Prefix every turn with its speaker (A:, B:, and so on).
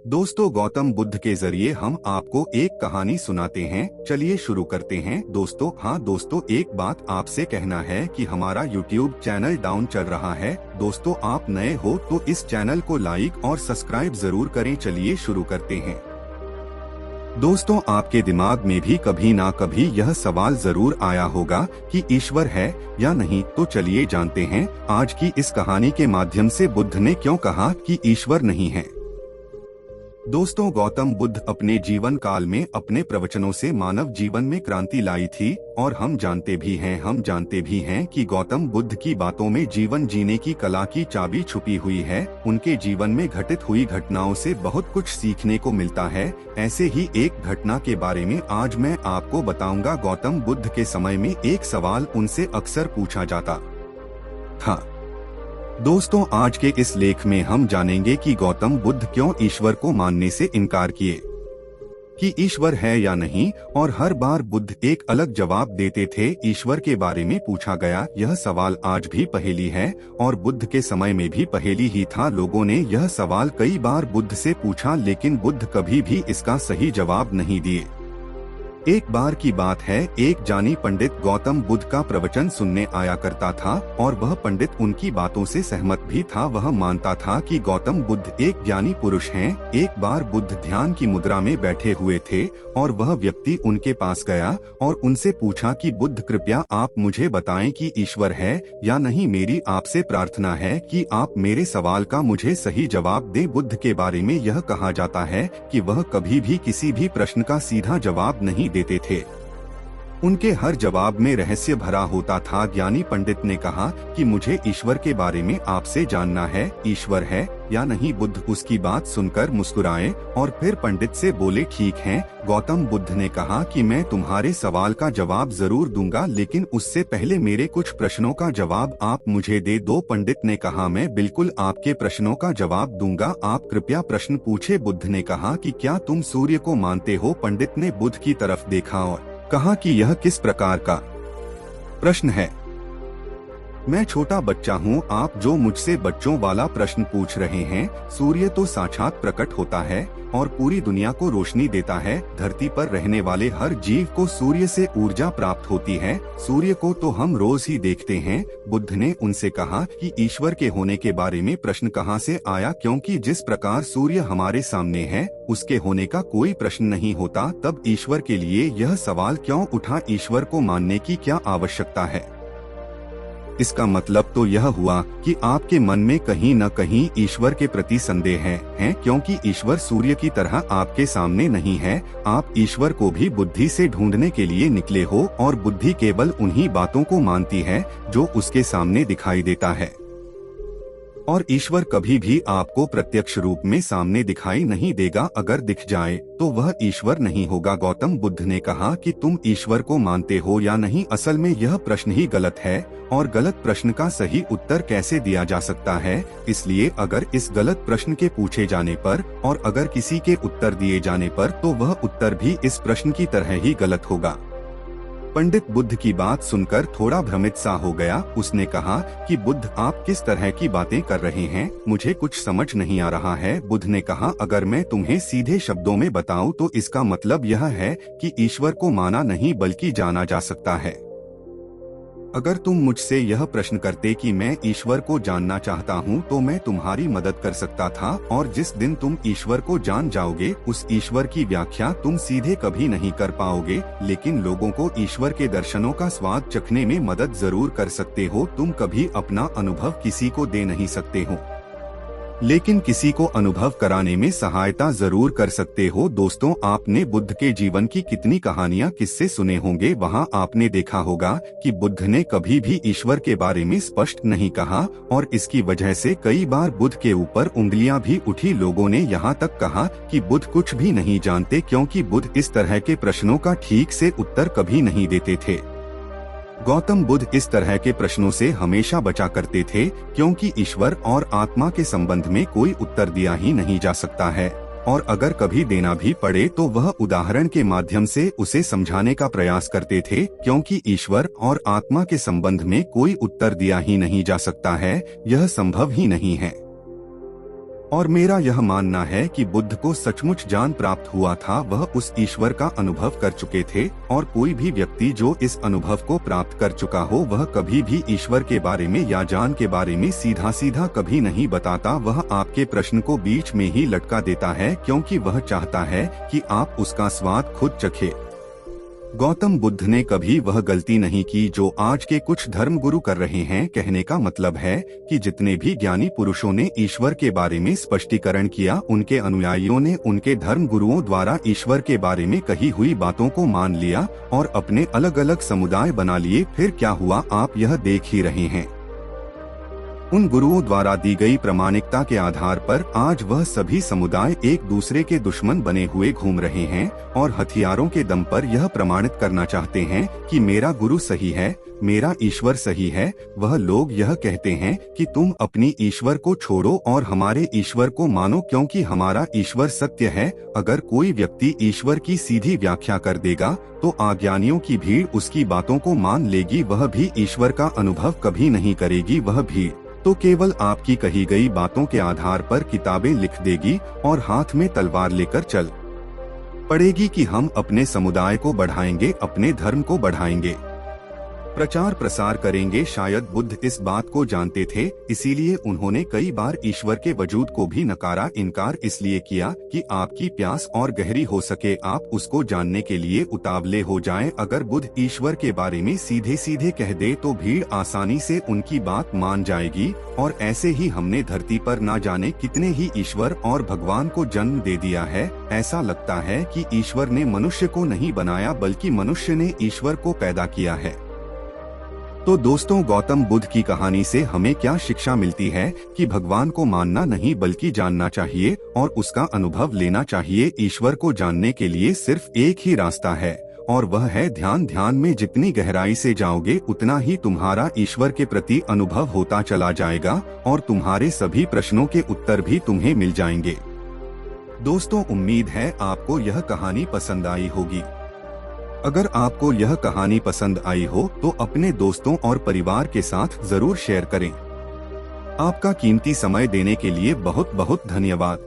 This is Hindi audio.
A: दोस्तों, गौतम बुद्ध के जरिए हम आपको एक कहानी सुनाते हैं। चलिए शुरू करते हैं। दोस्तों, एक बात आपसे कहना है कि हमारा YouTube चैनल डाउन चल रहा है। दोस्तों, आप नए हो तो इस चैनल को लाइक और सब्सक्राइब जरूर करें। चलिए शुरू करते हैं। दोस्तों, आपके दिमाग में भी कभी ना कभी यह सवाल जरूर आया होगा कि ईश्वर है या नहीं। तो चलिए जानते हैं आज की इस कहानी के माध्यम से बुद्ध ने क्यों कहा कि ईश्वर नहीं है। दोस्तों, गौतम बुद्ध अपने जीवन काल में अपने प्रवचनों से मानव जीवन में क्रांति लाई थी और हम जानते भी हैं कि गौतम बुद्ध की बातों में जीवन जीने की कला की चाबी छुपी हुई है। उनके जीवन में घटित हुई घटनाओं से बहुत कुछ सीखने को मिलता है। ऐसे ही एक घटना के बारे में आज मैं आपको बताऊंगा। गौतम बुद्ध के समय में एक सवाल उनसे अक्सर पूछा जाता था। दोस्तों, आज के इस लेख में हम जानेंगे कि गौतम बुद्ध क्यों ईश्वर को मानने से इनकार किए, कि ईश्वर है या नहीं, और हर बार बुद्ध एक अलग जवाब देते थे। ईश्वर के बारे में पूछा गया यह सवाल आज भी पहेली है और बुद्ध के समय में भी पहेली ही था। लोगों ने यह सवाल कई बार बुद्ध से पूछा, लेकिन बुद्ध कभी भी इसका सही जवाब नहीं दिए। एक बार की बात है, एक जानी पंडित गौतम बुद्ध का प्रवचन सुनने आया करता था और वह पंडित उनकी बातों से सहमत भी था। वह मानता था कि गौतम बुद्ध एक ज्ञानी पुरुष हैं। एक बार बुद्ध ध्यान की मुद्रा में बैठे हुए थे और वह व्यक्ति उनके पास गया और उनसे पूछा कि बुद्ध, कृपया आप मुझे बताएं कि ईश्वर है या नहीं। मेरी आपसे प्रार्थना है कि आप मेरे सवाल का मुझे सही जवाब दें। बुद्ध के बारे में यह कहा जाता है कि वह कभी भी किसी भी प्रश्न का सीधा जवाब नहीं देते थे। उनके हर जवाब में रहस्य भरा होता था। ज्ञानी पंडित ने कहा कि मुझे ईश्वर के बारे में आपसे जानना है, ईश्वर है या नहीं। बुद्ध उसकी बात सुनकर मुस्कुराए और फिर पंडित से बोले, ठीक है। गौतम बुद्ध ने कहा कि मैं तुम्हारे सवाल का जवाब जरूर दूंगा, लेकिन उससे पहले मेरे कुछ प्रश्नों का जवाब आप मुझे दे दो। पंडित ने कहा, मैं बिल्कुल आपके प्रश्नों का जवाब दूंगा, आप कृपया प्रश्न पूछे। बुद्ध ने कहा कि क्या तुम सूर्य को मानते हो? पंडित ने बुद्ध की तरफ देखा और कहा कि यह किस प्रकार का प्रश्न है? मैं छोटा बच्चा हूँ, आप जो मुझसे बच्चों वाला प्रश्न पूछ रहे हैं। सूर्य तो साक्षात प्रकट होता है और पूरी दुनिया को रोशनी देता है। धरती पर रहने वाले हर जीव को सूर्य से ऊर्जा प्राप्त होती है। सूर्य को तो हम रोज ही देखते हैं। बुद्ध ने उनसे कहा कि ईश्वर के होने के बारे में प्रश्न कहाँ से आया, क्योंकि जिस प्रकार सूर्य हमारे सामने है उसके होने का कोई प्रश्न नहीं होता। तब ईश्वर के लिए यह सवाल क्यों उठा, ईश्वर को मानने की क्या आवश्यकता है? इसका मतलब तो यह हुआ कि आपके मन में कहीं न कहीं ईश्वर के प्रति संदेह है, क्योंकि ईश्वर सूर्य की तरह आपके सामने नहीं है। आप ईश्वर को भी बुद्धि से ढूंढने के लिए निकले हो और बुद्धि केवल उन्हीं बातों को मानती है जो उसके सामने दिखाई देता है, और ईश्वर कभी भी आपको प्रत्यक्ष रूप में सामने दिखाई नहीं देगा। अगर दिख जाए तो वह ईश्वर नहीं होगा। गौतम बुद्ध ने कहा कि तुम ईश्वर को मानते हो या नहीं। असल में यह प्रश्न ही गलत है और गलत प्रश्न का सही उत्तर कैसे दिया जा सकता है। इसलिए अगर इस गलत प्रश्न के पूछे जाने पर और अगर किसी के उत्तर दिए जाने पर, तो वह उत्तर भी इस प्रश्न की तरह ही गलत होगा। पंडित बुद्ध की बात सुनकर थोड़ा भ्रमित सा हो गया। उसने कहा कि बुद्ध, आप किस तरह की बातें कर रहे हैं, मुझे कुछ समझ नहीं आ रहा है। बुद्ध ने कहा, अगर मैं तुम्हें सीधे शब्दों में बताऊं तो इसका मतलब यह है कि ईश्वर को माना नहीं बल्कि जाना जा सकता है। अगर तुम मुझसे यह प्रश्न करते कि मैं ईश्वर को जानना चाहता हूँ तो मैं तुम्हारी मदद कर सकता था, और जिस दिन तुम ईश्वर को जान जाओगे उस ईश्वर की व्याख्या तुम सीधे कभी नहीं कर पाओगे। लेकिन लोगों को ईश्वर के दर्शनों का स्वाद चखने में मदद जरूर कर सकते हो। तुम कभी अपना अनुभव किसी को दे नहीं सकते हो, लेकिन किसी को अनुभव कराने में सहायता जरूर कर सकते हो। दोस्तों, आपने बुद्ध के जीवन की कितनी कहानियां किस्से सुने होंगे। वहां आपने देखा होगा कि बुद्ध ने कभी भी ईश्वर के बारे में स्पष्ट नहीं कहा और इसकी वजह से कई बार बुद्ध के ऊपर उंगलियां भी उठी। लोगों ने यहाँ तक कहा कि बुद्ध कुछ भी नहीं जानते, क्योंकि बुद्ध इस तरह के प्रश्नों का ठीक से उत्तर कभी नहीं देते थे। गौतम बुद्ध इस तरह के प्रश्नों से हमेशा बचा करते थे, क्योंकि ईश्वर और आत्मा के संबंध में कोई उत्तर दिया ही नहीं जा सकता है, और अगर कभी देना भी पड़े तो वह उदाहरण के माध्यम से उसे समझाने का प्रयास करते थे, क्योंकि ईश्वर और आत्मा के संबंध में कोई उत्तर दिया ही नहीं जा सकता है, यह संभव ही नहीं है। और मेरा यह मानना है कि बुद्ध को सचमुच ज्ञान प्राप्त हुआ था, वह उस ईश्वर का अनुभव कर चुके थे, और कोई भी व्यक्ति जो इस अनुभव को प्राप्त कर चुका हो वह कभी भी ईश्वर के बारे में या ज्ञान के बारे में सीधा सीधा कभी नहीं बताता। वह आपके प्रश्न को बीच में ही लटका देता है क्योंकि वह चाहता है कि आप उसका स्वाद खुद चखे। गौतम बुद्ध ने कभी वह गलती नहीं की जो आज के कुछ धर्मगुरु कर रहे हैं। कहने का मतलब है कि जितने भी ज्ञानी पुरुषों ने ईश्वर के बारे में स्पष्टीकरण किया, उनके अनुयायियों ने उनके धर्मगुरुओं द्वारा ईश्वर के बारे में कही हुई बातों को मान लिया और अपने अलग अलग समुदाय बना लिए। फिर क्या हुआ, आप यह देख ही रहे हैं। उन गुरुओं द्वारा दी गई प्रामाणिकता के आधार पर आज वह सभी समुदाय एक दूसरे के दुश्मन बने हुए घूम रहे हैं और हथियारों के दम पर यह प्रमाणित करना चाहते हैं कि मेरा गुरु सही है, मेरा ईश्वर सही है। वह लोग यह कहते हैं कि तुम अपनी ईश्वर को छोड़ो और हमारे ईश्वर को मानो क्योंकि हमारा ईश्वर सत्य है। अगर कोई व्यक्ति ईश्वर की सीधी व्याख्या कर देगा तो अज्ञानियों की भीड़ उसकी बातों को मान लेगी। वह भी ईश्वर का अनुभव कभी नहीं करेगी। वह भीड़ तो केवल आपकी कही गई बातों के आधार पर किताबें लिख देगी और हाथ में तलवार लेकर चल पड़ेगी कि हम अपने समुदाय को बढ़ाएंगे, अपने धर्म को बढ़ाएंगे, प्रचार प्रसार करेंगे। शायद बुद्ध इस बात को जानते थे, इसीलिए उन्होंने कई बार ईश्वर के वजूद को भी नकारा। इनकार इसलिए किया कि आपकी प्यास और गहरी हो सके, आप उसको जानने के लिए उतावले हो जाएं। अगर बुद्ध ईश्वर के बारे में सीधे सीधे कह दे तो भीड़ आसानी से उनकी बात मान जाएगी। और ऐसे ही हमने धरती पर ना जाने कितने ही ईश्वर और भगवान को जन्म दे दिया है। ऐसा लगता है कि ईश्वर ने मनुष्य को नहीं बनाया बल्कि मनुष्य ने ईश्वर को पैदा किया है। तो दोस्तों, गौतम बुद्ध की कहानी से हमें क्या शिक्षा मिलती है कि भगवान को मानना नहीं बल्कि जानना चाहिए और उसका अनुभव लेना चाहिए। ईश्वर को जानने के लिए सिर्फ एक ही रास्ता है और वह है ध्यान। ध्यान में जितनी गहराई से जाओगे उतना ही तुम्हारा ईश्वर के प्रति अनुभव होता चला जाएगा और तुम्हारे सभी प्रश्नों के उत्तर भी तुम्हें मिल जाएंगे। दोस्तों, उम्मीद है आपको यह कहानी पसंद आई होगी। अगर आपको यह कहानी पसंद आई हो तो अपने दोस्तों और परिवार के साथ जरूर शेयर करें। आपका कीमती समय देने के लिए बहुत बहुत धन्यवाद।